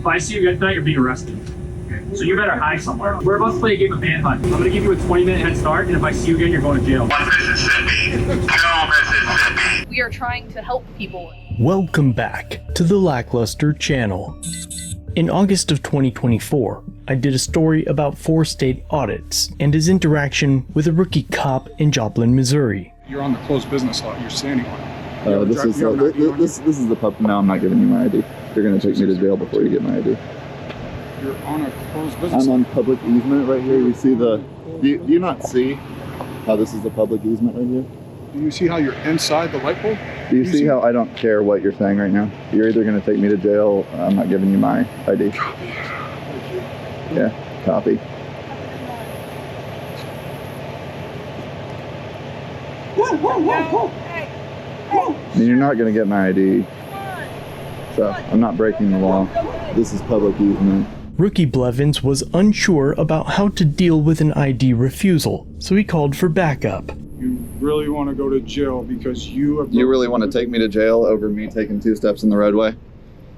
If I see you again tonight, you're being arrested. So you better hide somewhere. We're about to play a game of manhunt. I'm gonna give you a 20-minute head start, and if I see you again, you're going to jail. Mississippi. Go Mississippi. We are trying to help people. Welcome back to the LackLuster channel. In August of 2024, I did a story about 4 state audits and his interaction with a rookie cop in Joplin, Missouri. You're on the closed business lot. You're standing on it. This is the pup. No, I'm not giving you my ID. You're going to take me to jail before you get my ID. You're on a closed business I'm lot. on public easement right here. You see the... Do you not see how this is the public easement right here? Do you see how you're inside the light pole? Do you see how I don't care what you're saying right now? You're either going to take me to jail, or I'm not giving you my ID. Yeah, copy. And you're not going to get my ID. So, I'm not breaking the law. This is public easement. Rookie Blevins was unsure about how to deal with an ID refusal, so he called for backup. You really want to go to jail because you have... You really want to take me to jail over me taking 2 steps in the roadway?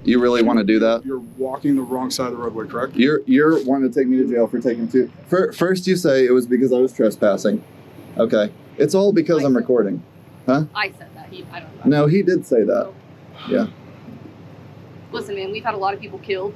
You really want to do that? You're walking the wrong side of the roadway, correct? You're wanting to take me to jail for taking 2... First you say it was because I was trespassing. Okay. It's all because I'm recording. Huh? I said that. I don't know. No, he did say that. Yeah. Listen, man, we've had a lot of people killed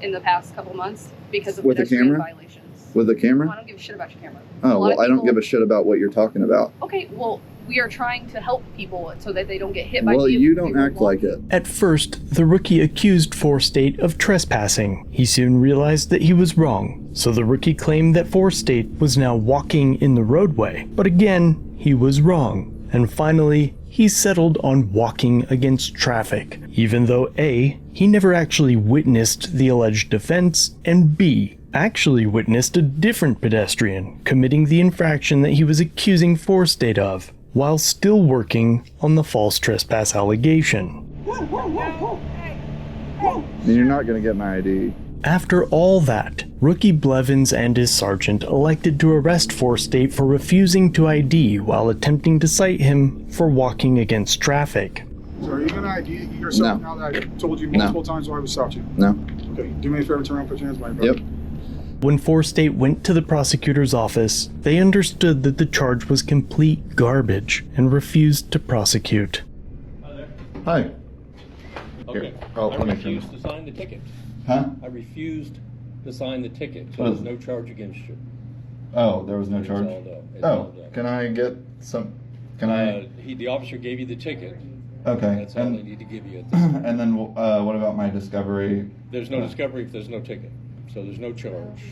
in the past couple months because of With a pedestrian camera? violations. With the No, I camera? don't give a shit about your camera. Oh, well, I don't give a shit about what you're talking about. Okay, well, we are trying to help people so that they don't get hit by Well, vehicles. you don't act like it. At first, the rookie accused 4 State of trespassing. He soon realized that he was wrong, so the rookie claimed that 4 State was now walking in the roadway. But again, he was wrong. And finally, he settled on walking against traffic, even though A, he never actually witnessed the alleged offense, and B, actually witnessed a different pedestrian committing the infraction that he was accusing 4 State of, while still working on the false trespass allegation. And you're not going to get my ID. After all that, Rookie Blevins and his sergeant elected to arrest 4 State for refusing to ID while attempting to cite him for walking against traffic. So are you going to ID yourself now that I told you multiple times why I would stop you? No. Okay, do me a favor, turn around, put your hands behind your back. Yep. When 4 State went to the prosecutor's office, they understood that the charge was complete garbage and refused to prosecute. Hi. Okay. Here. Oh, I let me refused to sign the ticket. Huh? I refused to sign the ticket, so Oh. there's no charge against you. Oh, there was no It's charge? all done. It's all Oh, done. can I get some... Can I... The officer gave you the ticket. Okay. That's all they And, need to give you at this time. and then what about my discovery? There's no discovery if there's no ticket, so there's no charge.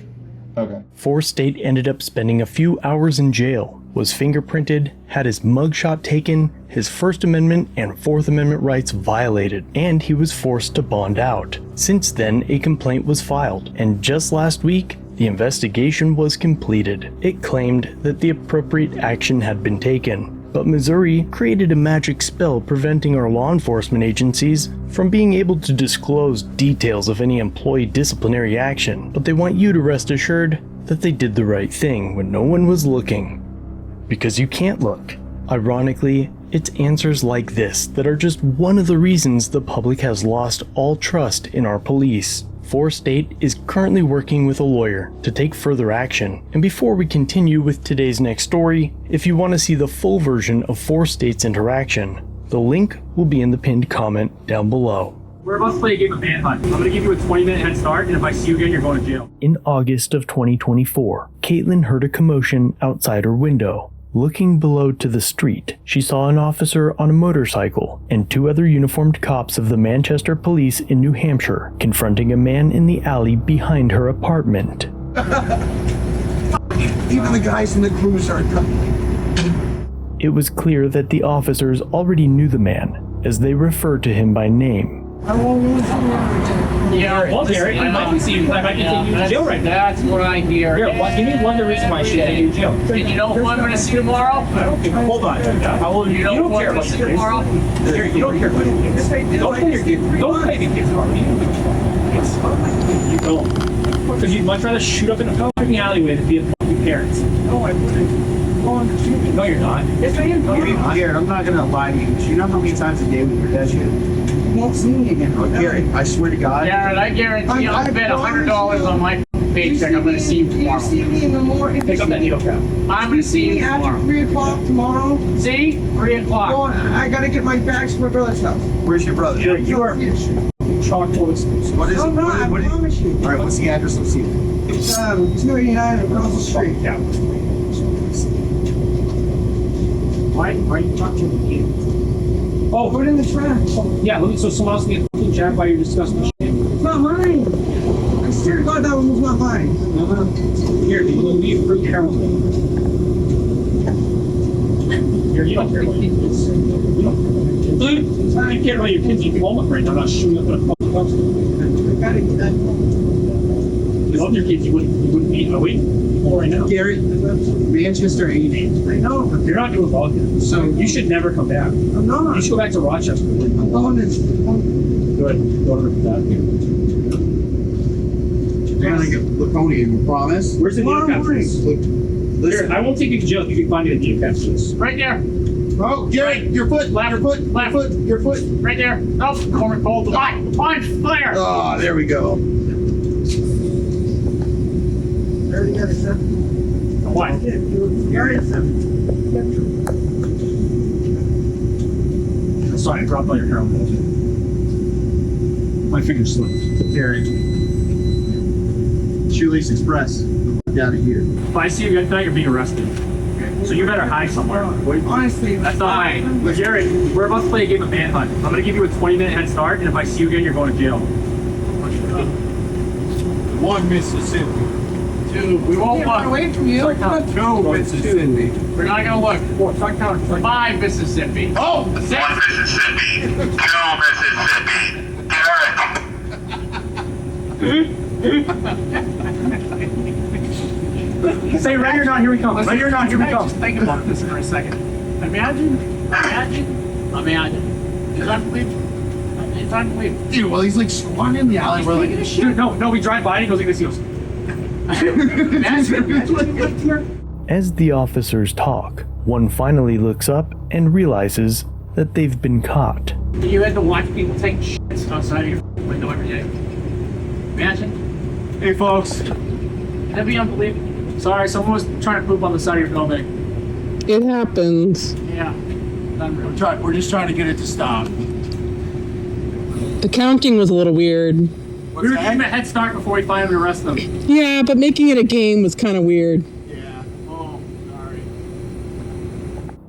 Okay. 4 State ended up spending a few hours in jail, was fingerprinted, had his mugshot taken, his First Amendment and 4th Amendment rights violated, and he was forced to bond out. Since then, a complaint was filed, and just last week, the investigation was completed. It claimed that the appropriate action had been taken. But Missouri created a magic spell preventing our law enforcement agencies from being able to disclose details of any employee disciplinary action, but they want you to rest assured that they did the right thing when no one was looking. Because you can't look. Ironically, it's answers like this that are just one of the reasons the public has lost all trust in our police. 4 State is currently working with a lawyer to take further action. And before we continue with today's next story, if you want to see the full version of 4 State's interaction, the link will be in the pinned comment down below. We're about to play a game of manhunt. I'm gonna give you a 20-minute head start, and if I see you again, you're going to jail. In August of 2024, Caitlin heard a commotion outside her window. Looking below to the street, she saw an officer on a motorcycle and 2 other uniformed cops of the Manchester Police in New Hampshire confronting a man in the alley behind her apartment. Even the guys in the cruiser. It was clear that the officers already knew the man, as they referred to him by name. Yeah, well, Gary, I might be taking you to jail right now. That's what I hear. Here, give me one reason why I should take you to jail. And you know who I'm going to see tomorrow? Hold on. How old are you? You don't care about see tomorrow? Here, you don't care about it. Don't play your kid. Don't play the kids. You don't. Because you'd much rather shoot up in a fucking alleyway than be a fucking parent. No, I wouldn't. No, you're not. Yes, I am. No, you're not. Here, I'm not gonna lie to you. Do you know how many times a day we protest you? won't see me again. Gary, I swear to God. Garrett, I guarantee I'll bet $100 on my paycheck. I'm gonna see you tomorrow. See me in the morning. Pick up that needle cap. I'm gonna see you After tomorrow. 3 o'clock tomorrow. See? 3 o'clock. Go on, I gotta get my bags to my brother's house. Where's your brother? You are chalkboard exclusive. What is No, it? no, I promise you. All right, what's the address? Let's see it. It's 289 across the street. Yeah. Why are you talking to me? Oh, Put it in the trash. yeah, so someone else can get jacked while you're discussing the shit. It's not mine. I swear to God, that one was not mine. Here, you will be for Carolyn. Here, you don't care about your kids. You don't care about your kids. Dude, I don't care about your kids. You can home right now, not shooting up in a public hospital. I gotta get that. You love your kids, you wouldn't be away right now. Gary, Manchester 80. I know. You're not doing Bodycams, so you should never come back. I'm not. You should go back to Rochester. I'm going to. Good. Go to that. You're gonna get Laconian, you promise? Where's the needle Tomorrow morning. capsules? Here, Listen. I won't take you to jail if you can find me the needle capsules. Right there. Oh, Gary, your foot, Left. your foot, Left. your foot, your foot. Right there. Oh, corner cold. Line. Punch. Flare. Oh, there we go. What? Sorry, I dropped all your hair on the My finger slipped. Gary. Shoelace Express. Down here. If I see you again tonight, you're being arrested. So you better hide somewhere. Honestly, That's not mine. Jared, we're about to play a game of manhunt. I'm gonna give you a 20-minute head start, and if I see you again, you're going to jail. 1 Mississippi. 2. We won't run look. away from you. Start counting. 2 Mississippi. We're not gonna look. 4. Start counting. 5 Mississippi. Oh! 6. 1 Mississippi. 2 Mississippi. Say right or not, here we come. Right or not, here we come. Just think about this for a second. Imagine. It's unbelievable. It's unbelievable. Dude, well, he's like squatting in the alley. We're like, Dude, no, we drive by and he goes like this. He goes. As the officers talk, one finally looks up and realizes that they've been caught. You had to watch people take shits outside of your window every day. Imagine. Hey, folks. That'd be unbelievable. Sorry, someone was trying to poop on the side of your building. It happens. Yeah. Unreal. we're just trying to get it to stop. The counting was a little weird. We were giving him a head start before we finally arrest them. Yeah, but making it a game was kind of weird. Yeah. Oh, sorry.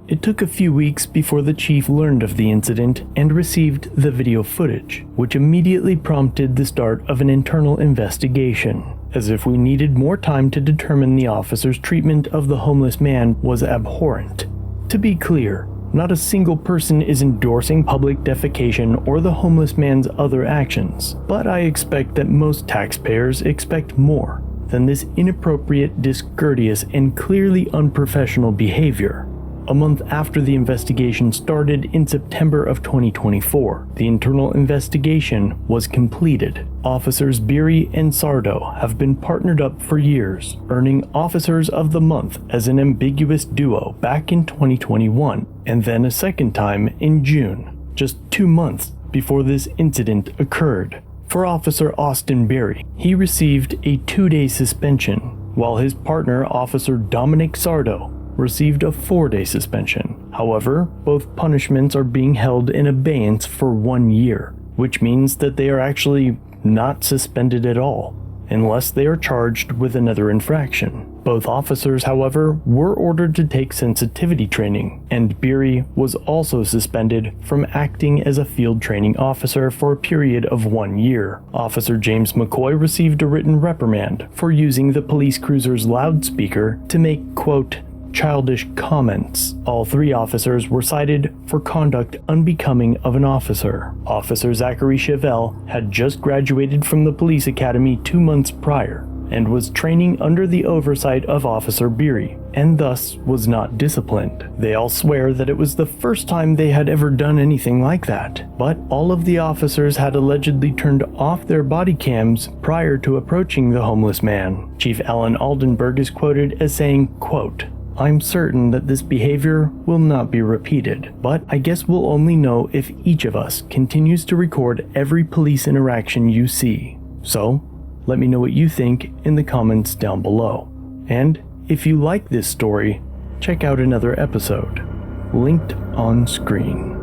It took a few weeks before the chief learned of the incident and received the video footage, which immediately prompted the start of an internal investigation, as if we needed more time to determine the officer's treatment of the homeless man was abhorrent. To be clear, not a single person is endorsing public defecation or the homeless man's other actions, but I expect that most taxpayers expect more than this inappropriate, discourteous, and clearly unprofessional behavior. A month after the investigation started in September of 2024, the internal investigation was completed. Officers Beery and Sardo have been partnered up for years, earning Officers of the Month as an ambiguous duo back in 2021, and then a second time in June, just 2 months before this incident occurred. For Officer Austin Beery, he received a 2-day suspension, while his partner, Officer Dominic Sardo, received a 4-day suspension. However, both punishments are being held in abeyance for 1 year, which means that they are actually not suspended at all, unless they are charged with another infraction. Both officers, however, were ordered to take sensitivity training, and Beery was also suspended from acting as a field training officer for a period of 1 year. Officer James McCoy received a written reprimand for using the police cruiser's loudspeaker to make, quote, childish comments. All 3 officers were cited for conduct unbecoming of an officer. Officer Zachary Chevelle had just graduated from the police academy 2 months prior and was training under the oversight of Officer Beery, and thus was not disciplined. They all swear that it was the first time they had ever done anything like that, but all of the officers had allegedly turned off their body cams prior to approaching the homeless man. Chief Alan Aldenberg is quoted as saying, quote, I'm certain that this behavior will not be repeated, but I guess we'll only know if each of us continues to record every police interaction you see. So, let me know what you think in the comments down below. And if you like this story, check out another episode, linked on screen.